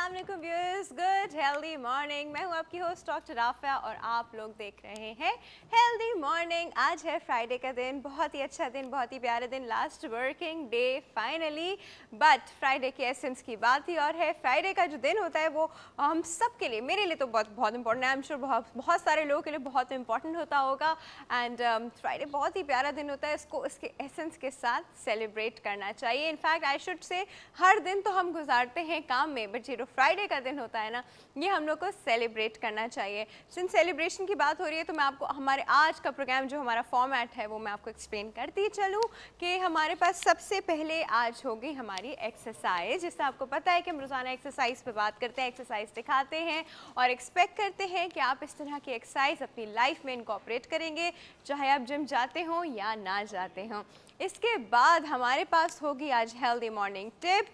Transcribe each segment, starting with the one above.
अस्सलाम वालेकुम viewers, good healthy morning. मैं हूं आपकी होस्ट डॉक्टर राफिया और आप लोग देख रहे हैं हेल्दी मॉर्निंग। आज है फ्राइडे का दिन, बहुत ही अच्छा दिन, बहुत ही प्यारा दिन, last working day finally. But Friday की एसेंस की बात ही और है। फ्राइडे का जो दिन होता है वो हम सब के लिए, मेरे लिए तो बहुत इंपॉर्टेंट है, आई एम श्योर बहुत सारे लोगों के लिए बहुत इंपॉर्टेंट होता होगा। एंड फ्राइडे बहुत ही प्यारा दिन होता है, इसको इसके एसेंस के साथ सेलिब्रेट करना चाहिए। इनफैक्ट आई शुड से हर दिन तो हम गुजारते हैं काम में, बट ये जो फ्राइडे का दिन होता है ना, ये हम लोग को सेलिब्रेट करना चाहिए। सिंस सेलिब्रेशन की बात हो रही है तो मैं आपको हमारे आज का प्रोग्राम, जो हमारा फॉर्मेट है, वो मैं आपको एक्सप्लेन करती चलूँ कि हमारे पास सबसे पहले आज होगी हमारी एक्सरसाइज। जिससे आपको पता है कि हम रोज़ाना एक्सरसाइज पे बात करते हैं, एक्सरसाइज दिखाते हैं और एक्सपेक्ट करते हैं कि आप इस तरह की एक्सरसाइज अपनी लाइफ में इनकॉर्पोरेट करेंगे, चाहे आप जिम जाते हों या ना जाते हों। इसके बाद हमारे पास होगी आज हेल्दी मॉर्निंग टिप,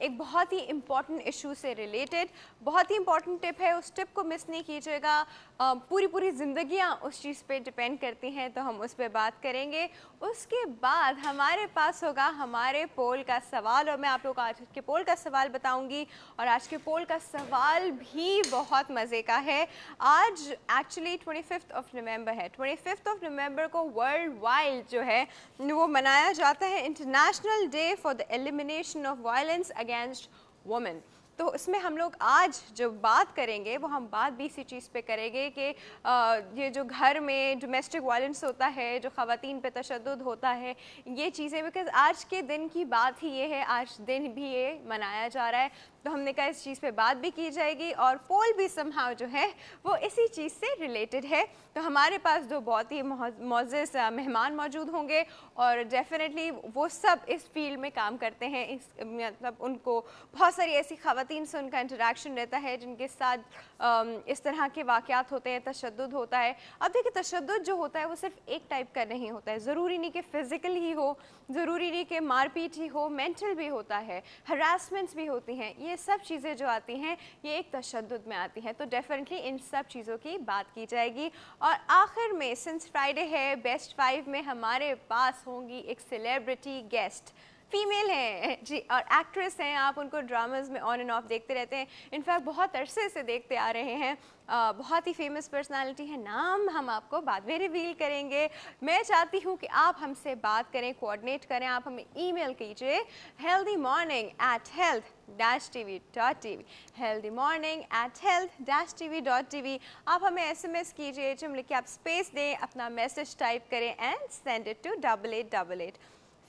एक बहुत ही इम्पॉर्टेंट इशू से रिलेटेड, बहुत ही इम्पॉर्टेंट टिप है, उस टिप को मिस नहीं कीजिएगा। पूरी ज़िंदगियां उस चीज़ पे डिपेंड करती हैं, तो हम उस पर बात करेंगे। उसके बाद हमारे पास होगा हमारे पोल का सवाल और मैं आप लोग को आज के पोल का सवाल बताऊंगी। और आज के पोल का सवाल भी बहुत मज़े का है। आज एक्चुअली 25 नवंबर है। 25 नवंबर को वर्ल्ड वाइड जो है वो मनाया जाता है international day for the elimination of violence against women. तो इसमें हम लोग आज जो बात करेंगे वो हम बात भी इसी चीज़ पे करेंगे कि ये जो घर में डोमेस्टिक वायलेंस होता है, जो ख़वातीन पे तशद्दुद होता है, ये चीज़ें, बिकॉज आज के दिन की बात ही ये है, आज दिन भी ये मनाया जा रहा है, तो हमने कहा इस चीज़ पे बात भी की जाएगी और पोल भी समहाउ जो है वो इसी चीज़ से रिलेटेड है। तो हमारे पास दो बहुत ही मोअज़्ज़ज़ मेहमान मौजूद होंगे और डेफिनेटली वो सब इस फील्ड में काम करते हैं। इस मतलब उनको बहुत सारी ऐसी ख़वातीन से उनका इंटरेक्शन रहता है जिनके साथ इस तरह के वाक़यात होते हैं, तशद्दुद होता है। अब देखिए, तशद्दुद जो होता है वो सिर्फ एक टाइप का नहीं होता है, ज़रूरी नहीं कि फ़िज़िकल ही हो, ज़रूरी नहीं कि मारपीट ही हो, मेंटल भी होता है, हरासमेंट्स भी होती हैं। ये सब चीज़ें जो आती हैं ये एक तशद्दुद में आती हैं, तो डेफिनेटली इन सब चीज़ों की बात की जाएगी। और आखिर में, सिंस फ्राइडे है, बेस्ट 5 में हमारे पास होंगी एक सेलिब्रिटी गेस्ट, फीमेल हैं जी और एक्ट्रेस हैं। आप उनको ड्रामाज में ऑन एंड ऑफ देखते रहते हैं, इनफैक्ट बहुत अरसे से देखते आ रहे हैं। बहुत ही फेमस पर्सनालिटी है, नाम हम आपको बाद में रिवील करेंगे। मैं चाहती हूँ कि आप हमसे बात करें, कोऑर्डिनेट करें। आप हमें ईमेल कीजिए healthymorning@health-tv.tv, healthymorning@health-tv.tv। आप हमें SMS कीजिए, जिम लिख के आप स्पेस दें, अपना मैसेज टाइप करें and send it to 8888।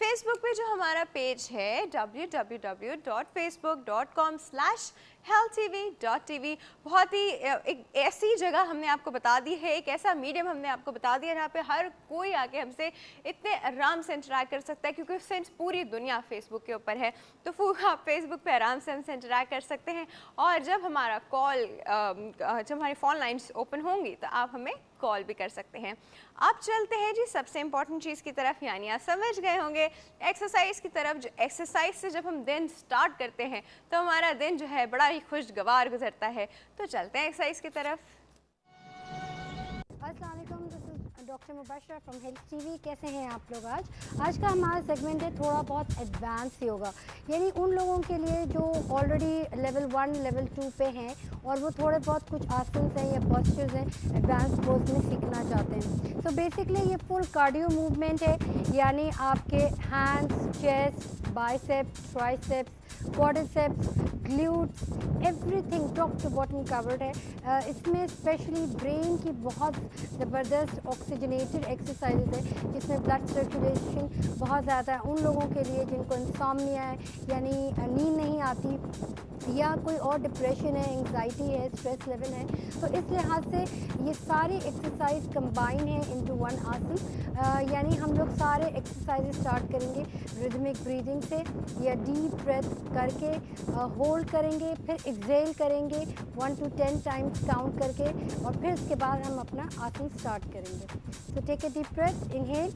Facebook पे जो हमारा पेज है www.facebook.com/healthtv.tv, बहुत ही एक ऐसी जगह हमने आपको बता दी है, एक ऐसा मीडियम हमने आपको बता दिया जहाँ पे हर कोई आके हमसे इतने आराम से इंटरैक्ट कर सकता है, क्योंकि सिंस पूरी दुनिया फेसबुक के ऊपर है, तो आप फेसबुक पे आराम से हमसे इंटरैक्ट कर सकते हैं। और जब हमारा कॉल, जब हमारी फ़ोन लाइन्स ओपन होंगी तो आप हमें कॉल भी कर सकते हैं। अब चलते हैं जी सबसे इम्पॉर्टेंट चीज़ की तरफ, यानी आप समझ गए होंगे एक्सरसाइज की तरफ। जो एक्सरसाइज से जब हम दिन स्टार्ट करते हैं तो हमारा दिन जो है बड़ा ही खुशगवार गुजरता है। तो चलते हैं एक्सरसाइज की तरफ। अस्सलाम वालेकुम, this is doctor Mubashra from health TV. कैसे हैं आप लोग? आज का हमारा सेगमेंट है थोड़ा बहुत एडवांस योगा, यानी उन लोगों के लिए जो ऑलरेडी लेवल 1 लेवल 2 पे हैं और वो थोड़े बहुत कुछ आसन्स हैं या पोस्चर्स हैं एडवांस पोज में सीखना चाहते हैं। तो बेसिकली ये फुल कार्डियो मूवमेंट है, यानी आपके hands, chest, biceps, triceps, quadriceps, glutes, everything top to bottom covered है। इसमें स्पेशली ब्रेन की बहुत ज़बरदस्त ऑक्सीजनेटेड एक्सरसाइजेज है, जिसमें ब्लड सर्कुलेशन बहुत ज़्यादा है। उन लोगों के लिए जिनको इंसोम्निया है, यानी नींद नहीं आती, या कोई और डिप्रेशन है, एंग्जाइटी है, स्ट्रेस लेवल है, तो इस लिहाज से ये सारी एक्सरसाइज कंबाइन है इनटू वन आसन। यानी हम लोग सारे एक्सरसाइज स्टार्ट करेंगे रिदमिक ब्रीदिंग से, या डीप ब्रेथ करके होल्ड करेंगे, फिर एक्सहेल करेंगे 1 to 10 टाइम्स काउंट करके, और फिर उसके बाद हम अपना आसन स्टार्ट करेंगे। तो take a deep breath, inhale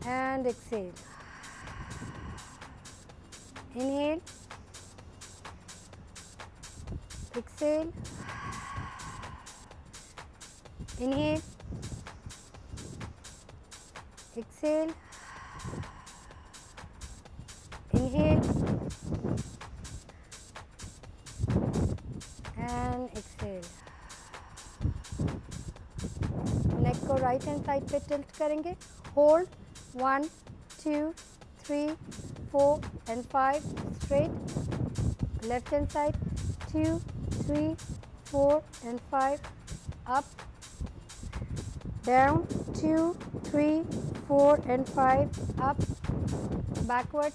and exhale, inhale, exhale, inhale, exhale, inhale, right hand side पे टिल्ट करेंगे, hold 1 2 3 4 and 5, straight, left hand side 2 3 4 and 5, up, down 2 3 4 and 5, up, backward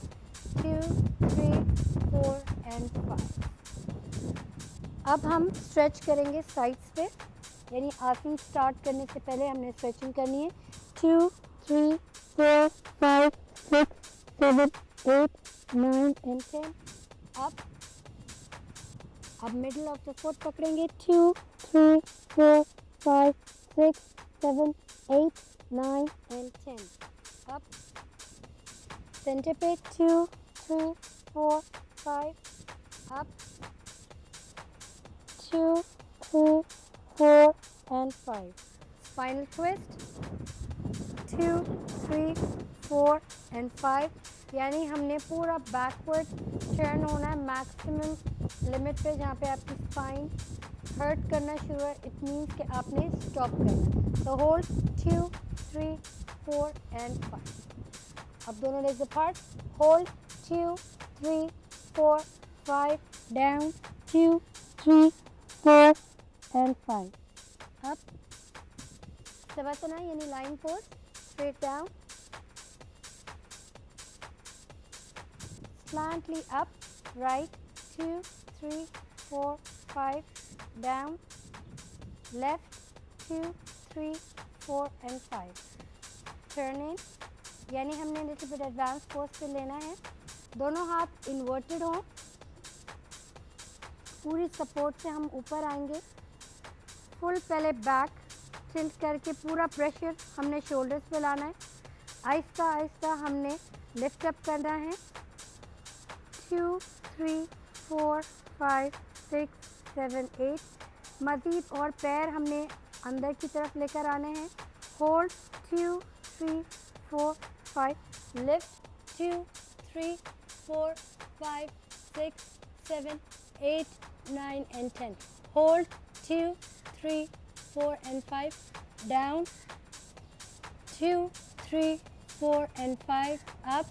2 3 4 and 5। अब हम स्ट्रेच करेंगे sides पे, यानी आसन start करने से पहले हमने स्ट्रेचिंग करनी है। 2 3 4 5 6 7 8 9 and 10, up। अब मिडल ऑफ द फुट पकड़ेंगे, 2 3 4 5 6 7 8 9 and 10, up, center पे 2 3 4 5, up, 2 3 4 and 5, spinal twist 2 3 4 and 5, यानी हमने पूरा बैकवर्ड टर्न होना है मैक्सिमम लिमिट पे, जहाँ पे आपकी स्पाइन हर्ट करना शुरू है, इट मीन्स कि आपने स्टॉप करना है। तो होल्ड 2 3 4 and 5। अब दोनों legs apart, hold 2 3 4 5, down 2 3 4 and 5, up, सवासना यानी line pose, straight down, slantly up, right 2 3 4 5, down, left 2 3 4 and 5, turn in, यानी हमने लिटिल बिट एडवांस पोज पे लेना है। दोनों हाथ इन्वर्टेड हों, पूरी सपोर्ट से हम ऊपर आएंगे, फुल पहले बैक टिल्ट करके पूरा प्रेशर हमने शोल्डर्स पे लाना है, आहिस्ता आहिस्ता हमने लिफ्ट अप करना है। 2 3 4 5 6 7 8, मज़ीद और पैर हमने अंदर की तरफ लेकर आने हैं, hold 2 3 4 5, lift 2 3 4 5 6 7 8 9 and 10, hold 2 3 4 and 5, down 2 3 4 and 5, up,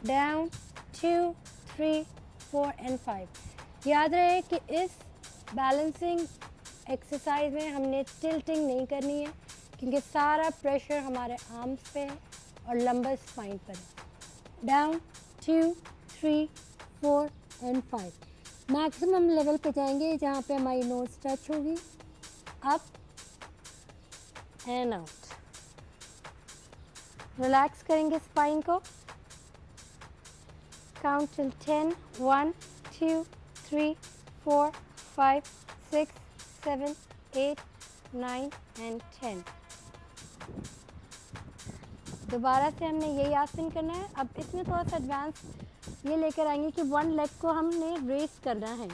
down 2 3 4 and 5। याद रहे कि इस बैलेंसिंग एक्सरसाइज में हमने टिल्टिंग नहीं करनी है, क्योंकि सारा प्रेशर हमारे आर्म्स पे है और लंबर स्पाइन पर है। डाउन 2 3 4 and 5, मैक्सिमम लेवल पे जाएंगे जहाँ पे हमारी नोज टच होगी, अप एंड आउट। रिलैक्स करेंगे स्पाइन को, count till 10, 1 2 3 4 5 6 7 8 9 and 10। दोबारा से हमने यही आसन करना है। अब इसमें थोड़ा सा एडवांस ये लेकर आएंगे कि वन लेग को हमने रेस करना है,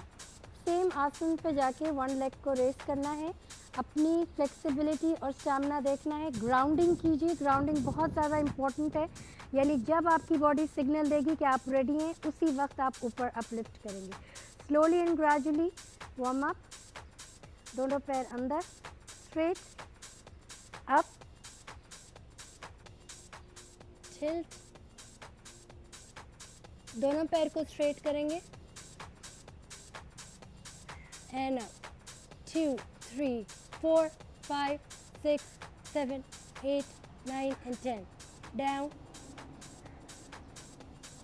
सेम आसन पे जाके वन लेग को रेस करना है, अपनी फ्लेक्सिबिलिटी और स्टैमिना देखना है। ग्राउंडिंग कीजिए, ग्राउंडिंग बहुत ज़्यादा इम्पॉर्टेंट है, यानी जब आपकी बॉडी सिग्नल देगी कि आप रेडी हैं, उसी वक्त आप ऊपर अपलिफ्ट करेंगे। Slowly and gradually warm up, दोनों पैर अंदर, स्ट्रेट अप, टिल्ट, दोनों पैर को स्ट्रेट करेंगे, and up 2 3 4 5 6 7 8 9 and 10, down,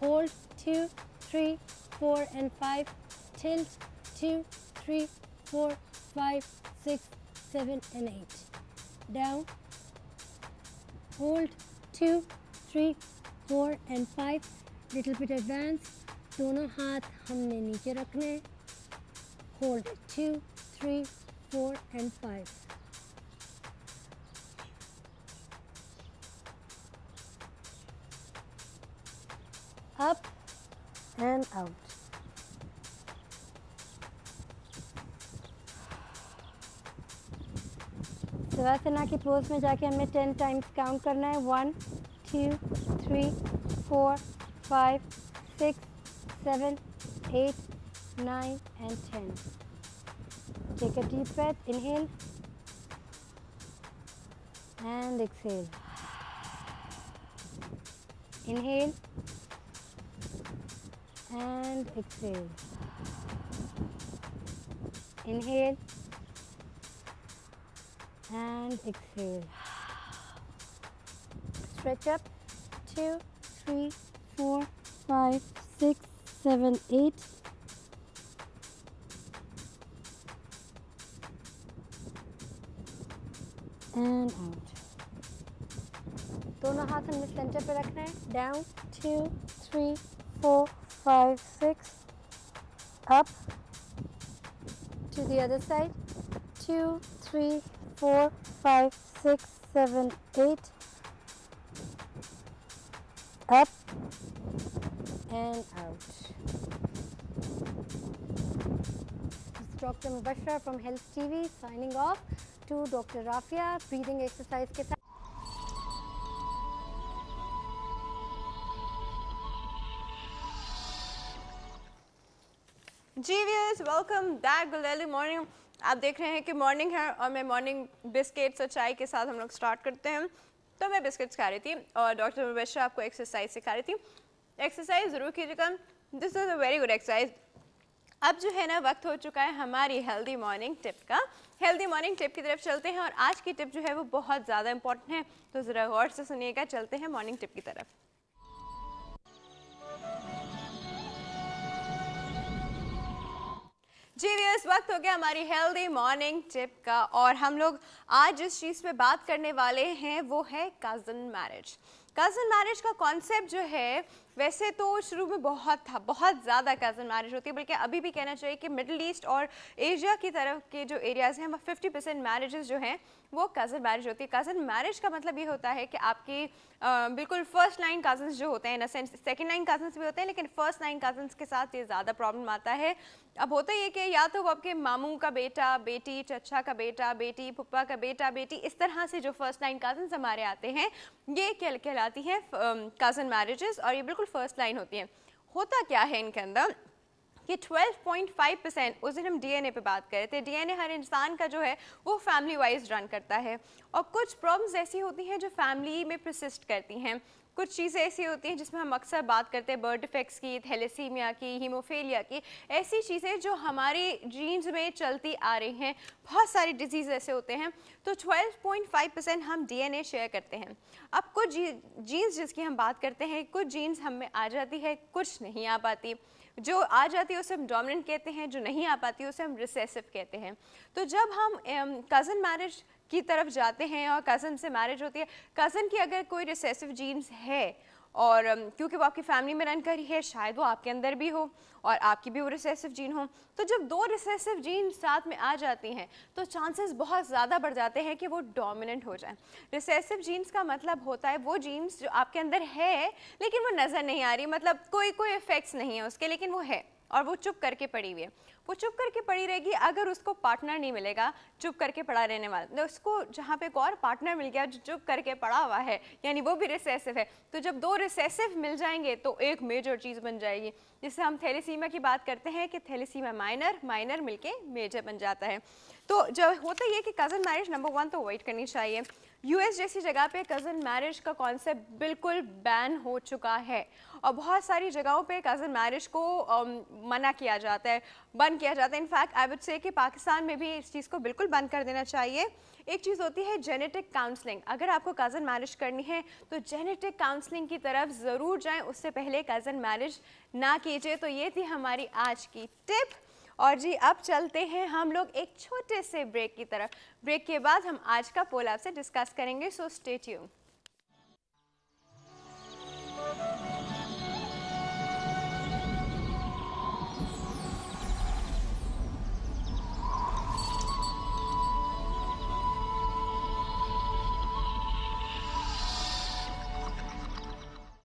hold 2 3 4 and 5, tilt 2 3 4 5 6 7 and 8, down, hold 2 3 4 and 5, little bit advance, दोनों हाथ हमने नीचे रखने हैं, hold 2 3 4 and 5, up and out। सवासना की पोज में जाके हमने 10 टाइम्स काउंट करना है, 1 2 3 4 5 6 7 8 9 and 10। Take a deep breath, inhale, and exhale. Inhale and exhale. Inhale and exhale. Stretch up. 2, 3, 4, 5, 6, 7, 8. And out. दोनों हाथ हमने सेंटर पे रखना है. Down. 2, 3, 4, 5, 6. Up. To the other side. 2, 3, 4, 5, 6, 7, 8. Up and out. This is Dr. Mubashra from Health TV signing off to Dr. Rafia breathing exercise के साथ. जी viewers, welcome back good early morning. आप देख रहे हैं कि मॉर्निंग है और मैं मॉर्निंग बिस्किट्स और चाय के साथ हम लोग स्टार्ट करते हैं. तो मैं बिस्किट्स खा रही थी और डॉक्टर मुबशरा आपको एक्सरसाइज सिखा रही थी. एक्सरसाइज ज़रूर कीजिएगा, this is a very good exercise. अब जो है ना वक्त हो चुका है हमारी हेल्दी मॉर्निंग टिप का. हेल्दी मॉर्निंग टिप की तरफ चलते हैं और आज की टिप जो है वो बहुत ज़्यादा इंपॉर्टेंट है, तो ज़रा गौर से सुनिएगा. चलते हैं मॉर्निंग टिप की तरफ. जी व्यूअर्स, वक्त हो गया हमारी हेल्दी मॉर्निंग टिप का और हम लोग आज जिस चीज़ पे बात करने वाले हैं वो है कज़न मैरिज. कज़न मैरिज का कॉन्सेप्ट जो है वैसे तो शुरू में बहुत ज़्यादा कज़न मैरिज होती है, बल्कि अभी भी कहना चाहिए कि मिडिल ईस्ट और एशिया की तरफ के जो एरियाज़ हैं वहाँ 50% मैरिजेस जो हैं वो कज़न मैरिज होती है. कज़न मैरिज का मतलब ये होता है कि आपकी बिल्कुल फर्स्ट लाइन कज़न्स जो होते हैं, in a sense second line cousins भी होते हैं, लेकिन फर्स्ट लाइन कज़न्स के साथ ये ज़्यादा प्रॉब्लम आता है. अब होता ही है कि या तो वो आपके मामू का बेटा बेटी, चचा का बेटा बेटी, पुप्पा का बेटा बेटी, इस तरह से जो फर्स्ट लाइन कज़न्स हमारे आते हैं ये कहलाती हैं कज़न मैरिजेस और ये बिल्कुल फर्स्ट लाइन होती हैं. होता क्या है इनके अंदर कि 12.5%, उस दिन हम डीएनए पे बात कर रहे थे. डीएनए हर इंसान का जो है वो फैमिली वाइज रन करता है और कुछ प्रॉब्लम्स ऐसी होती हैं जो फैमिली में प्रसिस्ट करती हैं. कुछ चीज़ें ऐसी होती हैं जिसमें हम अक्सर बात करते हैं बर्थ डिफेक्ट्स की, थैलेसीमिया की, हीमोफीलिया की, ऐसी चीज़ें जो हमारे जीन्स में चलती आ रही हैं. बहुत सारे डिजीज़ ऐसे होते हैं. तो 12.5% हम डीएनए शेयर करते हैं. अब कुछ जीन्स जिसकी हम बात करते हैं, कुछ जीन्स हम में आ जाती है, कुछ नहीं आ पाती. जो आ जाती है उसे हम डोमिनेंट कहते हैं, जो नहीं आ पाती उसे हम रिसेसिव कहते हैं. तो जब हम कज़न मैरिज की तरफ जाते हैं और कज़न से मैरिज होती है, कज़न की अगर कोई रिसेसिव जीन्स है और क्योंकि वो आपकी फैमिली में रन करी है, शायद वो आपके अंदर भी हो और आपकी भी वो रिसेसिव जीन हो, तो जब दो रिसेसिव जीन साथ में आ जाती हैं तो चांसेस बहुत ज़्यादा बढ़ जाते हैं कि वो डोमिनेंट हो जाए. रिसेसिव जीन्स का मतलब होता है वो जीन्स जो आपके अंदर है लेकिन वो नज़र नहीं आ रही, मतलब कोई इफेक्ट्स नहीं है उसके, लेकिन वो है और वो चुप करके पड़ी हुई है. वो चुप करके पड़ी रहेगी अगर उसको पार्टनर नहीं मिलेगा चुप करके पड़ा रहने वाला. तो उसको जहाँ पे एक और पार्टनर मिल गया जो चुप करके पड़ा हुआ है, यानी वो भी रिसेसिव है, तो जब दो रिसेसिव मिल जाएंगे तो एक मेजर चीज़ बन जाएगी, जिससे हम थैलेसीमिया की बात करते हैं कि थैलेसीमिया माइनर मिलके मेजर बन जाता है. तो जब होता ही है कि कज़न मैरिज नंबर 1 तो अवॉइड करनी चाहिए. यूएस जैसी जगह पे कज़न मैरिज का कॉन्सेप्ट बिल्कुल बैन हो चुका है और बहुत सारी जगहों पे कज़न मैरिज को मना किया जाता है, बंद किया जाता है. इनफैक्ट आई वुड से कि पाकिस्तान में भी इस चीज़ को बिल्कुल बंद कर देना चाहिए. एक चीज़ होती है जेनेटिक काउंसलिंग. अगर आपको कज़न मैरिज करनी है तो जेनेटिक काउंसलिंग की तरफ ज़रूर जाएं, उससे पहले कज़न मैरिज ना कीजिए. तो ये थी हमारी आज की टिप. और जी अब चलते हैं हम लोग एक छोटे से ब्रेक की तरफ. ब्रेक के बाद हम आज का पोल आपसे डिस्कस करेंगे, सो स्टे ट्यून्ड.